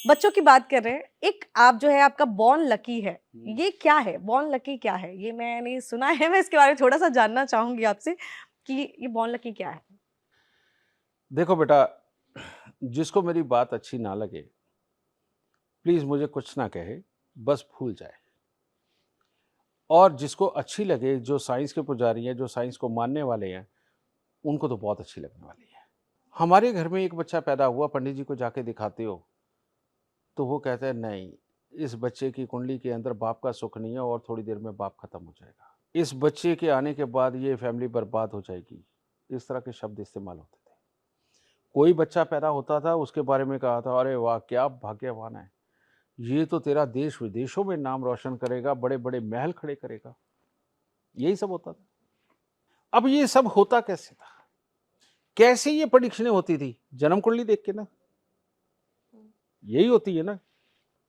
बच्चों की बात कर रहे हैं, एक आप जो है आपका बॉर्न लकी है, हुँ। ये क्या है? बॉर्न लकी क्या है? ये मैंने सुना है, मैं इसके बारे में थोड़ा-सा जानना चाहूँगी आपसे कि ये बॉर्न लकी क्या है? देखो बेटा, जिसको मेरी बात अच्छी ना लगे, प्लीज़ मुझे कुछ ना कहे, बस भूल जाए। और जिसको अच्छी लगे, जो साइंस के पुजारी हैं, जो साइंस को मानने वाले हैं, उनको तो बहुत अच्छी लगने वाली है। हमारे घर में एक बच्चा पैदा हुआ, पंडित जी को जाके दिखाते हो, तो वो कहते हैं, "नहीं, इस बच्चे की कुंडली के अंदर बाप का सुख नहीं है और थोड़ी देर में बाप खत्म हो जाएगा। इस बच्चे के आने के बाद ये फैमिली बर्बाद हो जाएगी।" इस तरह के शब्द इस्तेमाल होते थे। कोई बच्चा पैदा होता था, उसके बारे में कहा था, "अरे वाह! क्या भाग्यवान है। ये तो तेरा देश-विदेशों में नाम रोशन करेगा, बड़े-बड़े महल खड़े करेगा।" यही सब होता था। अब ये सब होता कैसे था? कैसे ये प्रेडिक्शनें होती थी? जन्म कुंडली देख के ना, यही होती है ना।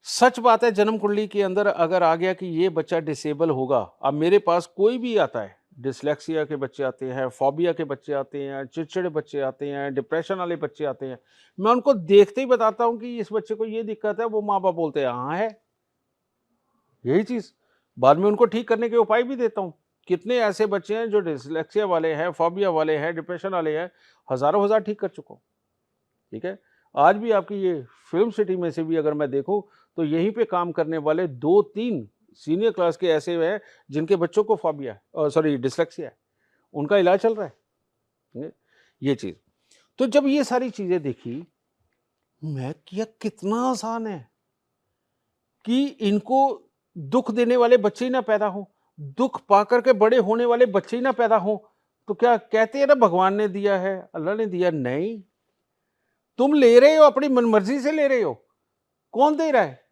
सच बात है, जन्म कुंडली के अंदर अगर आ गया कि ये बच्चा डिसेबल होगा, अब मेरे पास कोई भी आता है, डिस्लेक्सिया के बच्चे आते हैं, फोबिया के बच्चे आते हैं, चिड़चिड़े बच्चे आते हैं, डिप्रेशन वाले बच्चे आते हैं, मैं उनको देखते ही बताता हूँ कि इस बच्चे को ये दिक्कत है, वो माँ-बाप बोलते हैं, "हाँ, है।" यही चीज़। बाद में उनको ठीक करने के उपाय भी देता हूँ। कितने ऐसे बच्चे हैं जो डिस्लेक्सिया वाले हैं, फोबिया वाले हैं, डिप्रेशन वाले हैं, हज़ारों हज़ार ठीक कर चुका हूँ, ठीक है? आज भी आपकी ये फ़िल्म सिटी में से भी अगर मैं देखूँ, तो यहीं पे काम करने वाले 2-3 सीनियर क्लास के ऐसे हैं, जिनके बच्चों को फोबिया है सॉरी डिस्लेक्सिया है, उनका इलाज चल रहा है। ये ये चीज़। तो जब ये सारी चीज़ें देखी, मैं किया कितना आसान है। कि इनको दुःख देने वाले बच्चे ही ना पैदा हों, दुःख पाकर के बड़े होने वाले बच्चे ही ना पैदा हों, तो क्या कहते हैं ना भगवान ने दिया है, अल्लाह ने दिया, नहीं, तुम ले रहे हो अपनी मनमर्जी से ले रहे हो, कौन दे रहा है?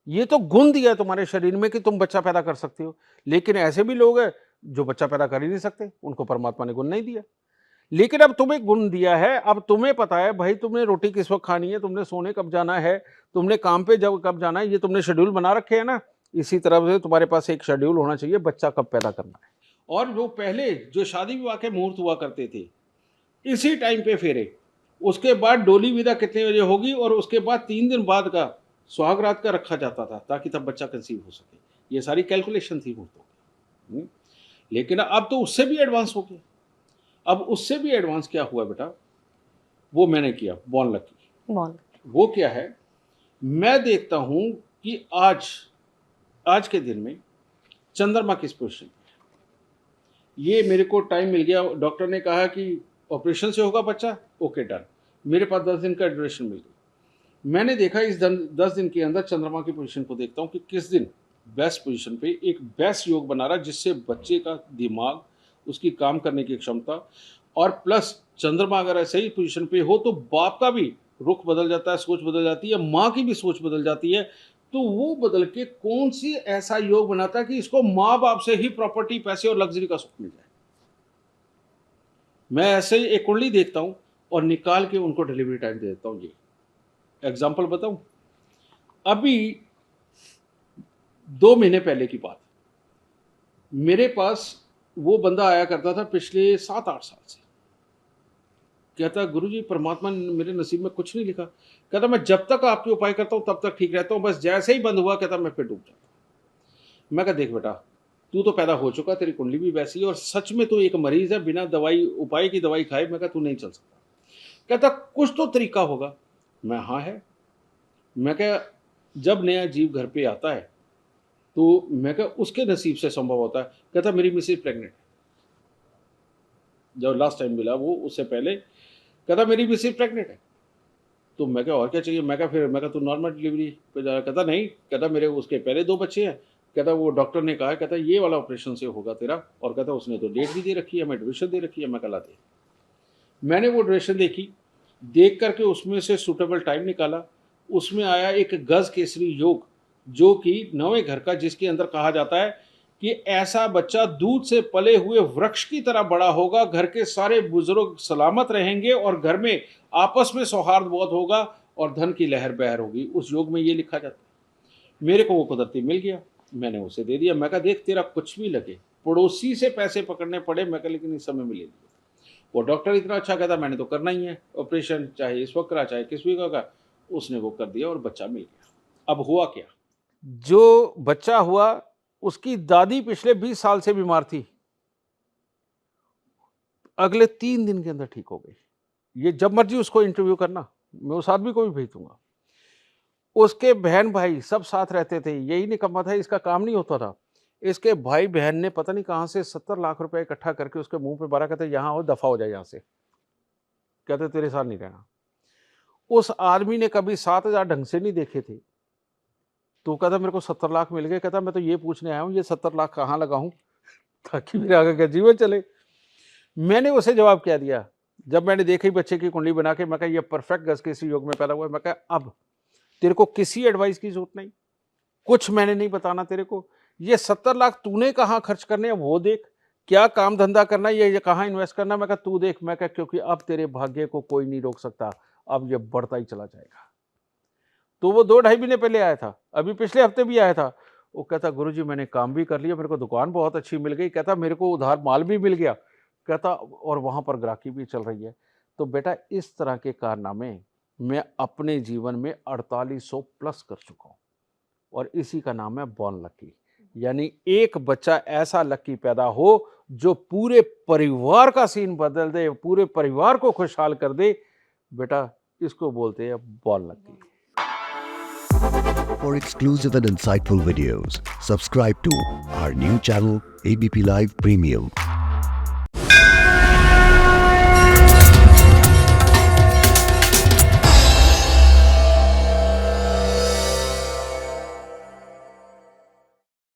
ये तो गुण दिया है तुम्हारे शरीर में कि तुम बच्चा पैदा कर सकते हो, लेकिन ऐसे भी लोग हैं, जो बच्चा पैदा कर ही नहीं सकते, उनको परमात्मा ने गुण नहीं दिया। लेकिन अब तुम्हें गुण दिया है, अब तुम्हें पता है भाई तुम्हें रोटी किस वक़्त खानी है, तुमने सोने कब जाना है, तुमने काम पे जब कब जाना है, ये तुमने शेड्यूल बना रखे हैं ना, इसी तरह से तुम्हारे पास एक शेड्यूल होना चाहिए बच्चा कब पैदा करना है। और जो पहले जो शादी विवाह के मुहूर्त हुआ करते थे, इसी टाइम पे फेरे, उसके बाद डोली विदा कितने बजे होगी और उसके बाद 3 दिन बाद का सुहागरात का रखा जाता था, ताकि तब बच्चा कंसीव हो सके। ये सारी कैलकुलेशन थी मुहूर्तों की। लेकिन अब तो उससे भी एडवांस हो गया। अब उससे भी एडवांस क्या हुआ बेटा, वो मैंने किया बॉर्न लकी। बॉर्न वो क्या है, मैं देखता हूँ कि आज आज के दिन में चंद्रमा किस पोज़ीशन पे है। ये मेरे को टाइम मिल गया, डॉक्टर ने कहा कि ऑपरेशन से होगा बच्चा, ओके डन। मेरे पास 10 दिन का ड्यूरेशन मिल गई। मैंने देखा इस 10 दिन के अंदर चंद्रमा की पोज़ीशन को देखता हूँ कि किस दिन बेस्ट पोज़ीशन पे एक बेस्ट योग बना रहा है, जिससे बच्चे का दिमाग, उसकी काम करने की क्षमता और प्लस चंद्रमा अगर सही पोज़ीशन पे हो तो बाप का भी रुख बदल जाता है, सोच बदल जाती है, माँ की भी सोच बदल जाती है। तो वो बदल के कौन-सी ऐसा योग बनाता है कि इसको माँ-बाप से ही प्रॉपर्टी, पैसे और लग्ज़री का सुख मिल जाए। मैं ऐसे ही एक कुंडली देखता हूँ और निकाल के उनको डिलीवरी टाइम दे देता हूँ। जी, एग्ज़ाम्पल बताऊँ? अभी 2 महीने पहले की बात, मेरे पास वो बंदा आया करता था पिछले 7-8 साल से। कहता गुरुजी परमात्मा ने मेरे नसीब में कुछ नहीं लिखा। कहता मैं जब तक आपके उपाय करता हूँ तब तक ठीक रहता हूँ, बस जैसे ही बंद हुआ कहता मैं फिर डूब जाता हूँ। मैं कहा देख बेटा, तू तो पैदा हो चुका, तेरी कुंडली भी वैसी है और सच में तू एक मरीज़ है, बिना दवाई उपाय की दवाई खाए मैं कहा तू नहीं चल सकता। कहता कुछ तो तरीका होगा। मैं हाँ है। मैं कहा जब नया जीव घर पे आता है, तो मैं कहा उसके नसीब से संभव होता है। कहता मेरी मिसेज़ प्रेग्नेंट है। जब लास्ट टाइम मिला वो उससे पहले, कहता मेरी मिसेज़ प्रेग्नेंट है। तो मैं कहा और क्या चाहिए? मैं कहा फिर मैं कहा तू नॉर्मल डिलीवरी पे जा। कहता नहीं, कहता मेरे उसके पहले 2 बच्चे हैं। कहता वो डॉक्टर ने कहा है, कहता ये वाला ऑपरेशन से होगा तेरा, और कहता उसने तो डेट भी दे रखी है, मैं ड्यूरेशन दे रखी है। मैं कहा ला दे। मैंने वो ड्यूरेशन देखी, देख कर के उसमें से सूटेबल टाइम निकाला। उसमें आया एक गज केसरी योग, जो कि 9वें घर का, जिसके अंदर कहा जाता है कि ऐसा बच्चा दूध से पले हुए वृक्ष की तरह बड़ा होगा, घर के सारे बुजुर्ग सलामत रहेंगे और घर में आपस में सौहार्द बहुत होगा और धन की लहर बहर होगी। उस योग में ये लिखा जाता है। मेरे को वो कुदरती मिल गया, मैंने उसे दे दिया। मैं कहा देख तेरा कुछ भी लगे, पड़ोसी से पैसे पकड़ने पड़े, मैं कहा लेकिन इस समय में ले लिया। वो डॉक्टर इतना अच्छा कहता मैंने तो करना ही है ऑपरेशन, चाहे इस वक्त करा चाहे किस भी का। उसने वो कर दिया और बच्चा मिल गया। अब हुआ क्या, जो बच्चा हुआ उसकी दादी पिछले 20 साल से बीमार थी, अगले 3 दिन के अंदर ठीक हो गई। ये जब मर्जी उसको इंटरव्यू करना, मैं उस आदमी को भी भेज दूंगा। उसके बहन भाई सब साथ रहते थे, यही निकम्मा था, इसका काम नहीं होता था। इसके भाई बहन ने पता नहीं कहां से 70 लाख रुपए इकट्ठा करके उसके मुंह पे मारा, कहते यहाँ हो, दफा हो जाए यहाँ से, कहते तेरे साथ नहीं रहना। उस आदमी ने कभी 7,000 ढंग से नहीं देखे थे, तो कहता मेरे को 70 लाख मिल गए। कहता मैं तो ये पूछने आया हूँ ये 70 लाख कहाँ लगाऊं ताकि मेरे आगे का जीवन चले। मैंने उसे जवाब क्या दिया, जब मैंने देखी बच्चे की कुंडली बना के, मैं कहा ये परफेक्ट गज के इसी योग में पैदा हुआ है। मैं कहा अब तेरे को किसी एडवाइस की जरूरत नहीं, कुछ मैंने नहीं बताना तेरे को, ये 70 लाख तूने कहाँ खर्च करने हैं वो देख, क्या काम धंधा करना है, ये कहाँ इन्वेस्ट करना। मैं कहा तू देख। मैं कहा क्योंकि अब तेरे भाग्य को कोई नहीं रोक सकता, अब ये बढ़ता ही चला जाएगा। तो वो 2-2.5 महीने पहले आया था, अभी पिछले हफ्ते भी आया था। वो कहता गुरुजी मैंने काम भी कर लिया, मेरे को दुकान बहुत अच्छी मिल गई, कहता मेरे को उधार माल भी मिल गया, कहता और वहां पर ग्राहकी भी चल रही है। तो बेटा इस तरह के कारनामे मैं अपने जीवन में 4800 प्लस कर चुका हूं, और इसी का नाम है बॉर्न लकी। यानी एक बच्चा ऐसा लकी पैदा हो जो पूरे परिवार का सीन बदल दे, पूरे परिवार को खुशहाल कर दे, बेटा इसको बोलते हैं born lucky. For exclusive and insightful videos, subscribe to our new channel ABP Live Premium.